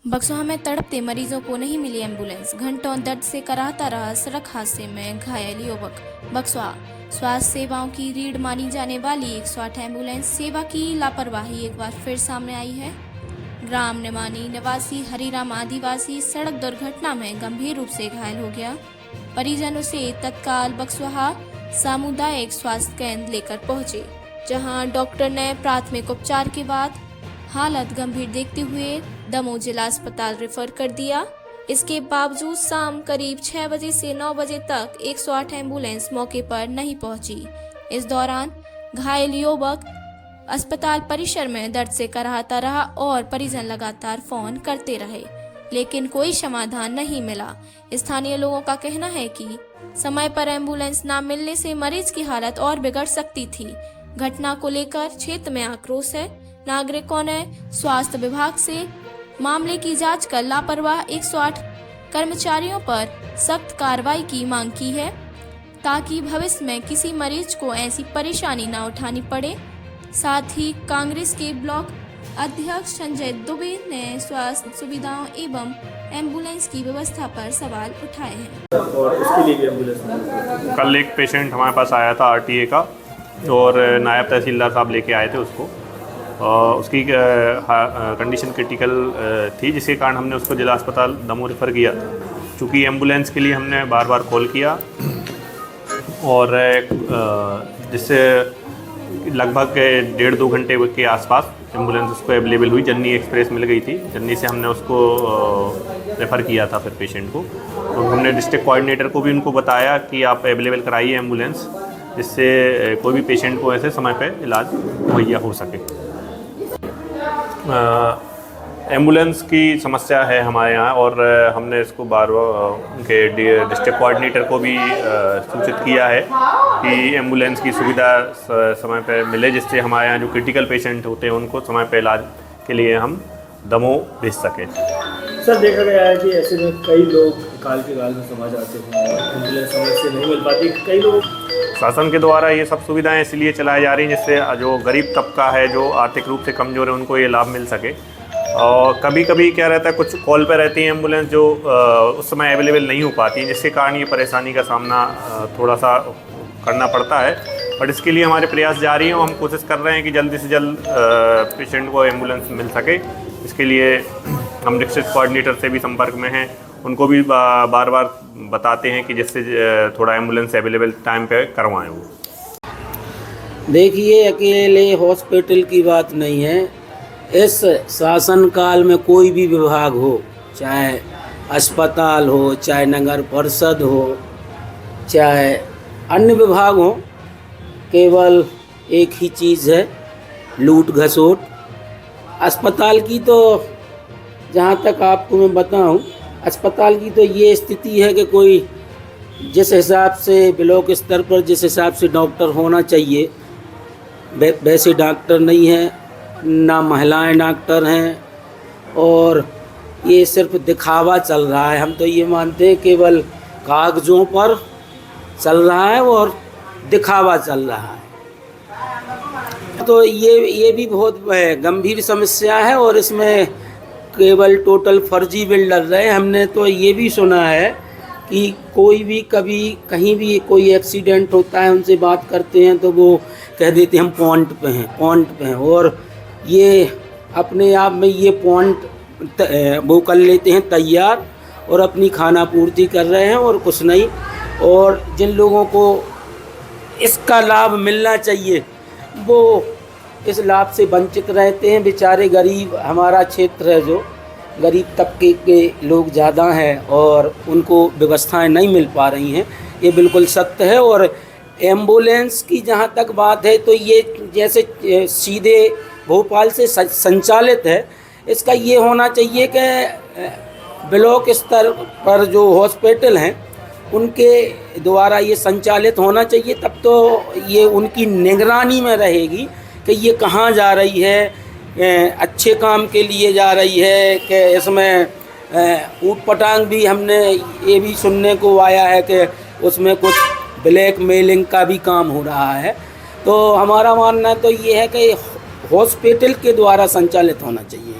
बक्सवा में तड़पते मरीजों को नहीं मिली एम्बुलेंस, घंटों दर्द से कराहता रहा सड़क हादसे में घायल युवक। बक्सवा स्वास्थ्य सेवाओं की रीढ़ मानी जाने वाली 108 एम्बुलेंस सेवा की लापरवाही एक बार फिर सामने आई है। ग्राम निमानी निवासी हरिराम आदिवासी सड़क दुर्घटना में गंभीर रूप से घायल हो गया। परिजन उसे तत्काल बक्सवा सामुदायिक स्वास्थ्य केंद्र लेकर पहुंचे, जहां डॉक्टर ने प्राथमिक उपचार के बाद हालत गंभीर देखते हुए दमोह जिला अस्पताल रेफर कर दिया। इसके बावजूद शाम करीब 6 बजे से 9 बजे तक 108 एम्बुलेंस मौके पर नहीं पहुंची। इस दौरान घायल युवक अस्पताल परिसर में दर्द से कराहता रहा और परिजन लगातार फोन करते रहे, लेकिन कोई समाधान नहीं मिला। स्थानीय लोगों का कहना है कि समय पर एम्बुलेंस न मिलने से मरीज की हालत और बिगड़ सकती थी। घटना को लेकर क्षेत्र में आक्रोश है। नागरिकों ने स्वास्थ्य विभाग से मामले की जांच कर लापरवाह 108 कर्मचारियों पर सख्त कार्रवाई की मांग की है, ताकि भविष्य में किसी मरीज को ऐसी परेशानी न उठानी पड़े। साथ ही कांग्रेस के ब्लॉक अध्यक्ष संजय दुबे ने स्वास्थ्य सुविधाओं एवं एम्बुलेंस की व्यवस्था पर सवाल उठाए हैं। और उसके लिए भी एम्बुलेंस कल एक पेशेंट हमारे पास आया था आरटीए का, और नायब तहसीलदार साहब लेके आए थे उसको। उसकी कंडीशन क्रिटिकल थी, जिसके कारण हमने उसको जिला अस्पताल दमोह रेफ़र किया था। चूँकि एम्बुलेंस के लिए हमने बार बार कॉल किया और जिससे लगभग 1.5-2 घंटे के आसपास एम्बुलेंस उसको अवेलेबल हुई। जन्नी एक्सप्रेस मिल गई थी, जन्नी से हमने उसको रेफ़र किया था फिर पेशेंट को। तो हमने डिस्ट्रिक्ट कोऑर्डिनेटर को भी उनको बताया कि आप अवेलेबल कराइए एम्बुलेंस, जिससे कोई भी पेशेंट को ऐसे समय पे इलाज मुहैया हो सके। एम्बुलेंस की समस्या है हमारे यहाँ, और हमने इसको बार बार उनके डिस्ट्रिक्ट कोऑर्डिनेटर को भी सूचित किया है कि एम्बुलेंस की सुविधा समय पर मिले, जिससे हमारे यहाँ जो क्रिटिकल पेशेंट होते हैं उनको समय पर इलाज के लिए हम दमोह भेज सकें। सर, देखा गया है कि ऐसे में कई लोग काल के गाल में समाज आते हैं, एम्बुलेंस समय से नहीं मिल पाती। कई लोग शासन के द्वारा ये सब सुविधाएं इसलिए चलाई जा रही हैं जिससे जो गरीब तबका है, जो आर्थिक रूप से कमज़ोर है, उनको ये लाभ मिल सके। और कभी कभी क्या रहता है, कुछ कॉल पर रहती है एम्बुलेंस जो उस समय अवेलेबल नहीं हो पाती, जिसके कारण ये परेशानी का सामना थोड़ा सा करना पड़ता है। बट इसके लिए हमारे प्रयास जारी हैं और हम कोशिश कर रहे हैं कि जल्दी से जल्द पेशेंट को एम्बुलेंस मिल सके। इसके लिए हम डिस्ट्रिक्ट कोऑर्डिनेटर से भी संपर्क में हैं, उनको भी बार बार बताते हैं कि जिससे थोड़ा एम्बुलेंस अवेलेबल टाइम पे करवाएं वो। देखिए, अकेले हॉस्पिटल की बात नहीं है। इस शासन काल में कोई भी विभाग हो, चाहे अस्पताल हो, चाहे नगर परिषद हो, चाहे अन्य विभाग हो, केवल एक ही चीज़ है, लूट घसोट। अस्पताल की तो जहाँ तक आपको मैं बताऊं, अस्पताल की तो ये स्थिति है कि कोई जिस हिसाब से ब्लॉक स्तर पर जिस हिसाब से डॉक्टर होना चाहिए वैसे डॉक्टर नहीं है, ना महिलाएं डॉक्टर हैं, और ये सिर्फ दिखावा चल रहा है। हम तो ये मानते हैं केवल कागज़ों पर चल रहा है और दिखावा चल रहा है। तो ये भी बहुत गंभीर समस्या है, और इसमें केवल टोटल फर्जी बिल्डर रहे। हमने तो ये भी सुना है कि कोई भी कभी कहीं भी कोई एक्सीडेंट होता है, उनसे बात करते हैं तो वो कह देते हैं हम पॉइंट पे हैं, और ये अपने आप में ये पॉइंट वो कर लेते हैं तैयार, और अपनी खाना पूर्ति कर रहे हैं और कुछ नहीं। और जिन लोगों को इसका लाभ मिलना चाहिए वो इस लाभ से वंचित रहते हैं। बेचारे गरीब, हमारा क्षेत्र है जो गरीब तबके के लोग ज़्यादा हैं और उनको व्यवस्थाएं नहीं मिल पा रही हैं, ये बिल्कुल सत्य है। और एम्बुलेंस की जहाँ तक बात है, तो ये जैसे सीधे भोपाल से संचालित है, इसका ये होना चाहिए कि ब्लॉक स्तर पर जो हॉस्पिटल हैं उनके द्वारा ये संचालित होना चाहिए। तब तो ये उनकी निगरानी में रहेगी कि ये कहाँ जा रही है, अच्छे काम के लिए जा रही है कि इसमें ऊट पटांग भी हमने ये भी सुनने को आया है कि उसमें कुछ ब्लैक मेलिंग का भी काम हो रहा है। तो हमारा मानना तो ये है कि हॉस्पिटल के द्वारा संचालित होना चाहिए।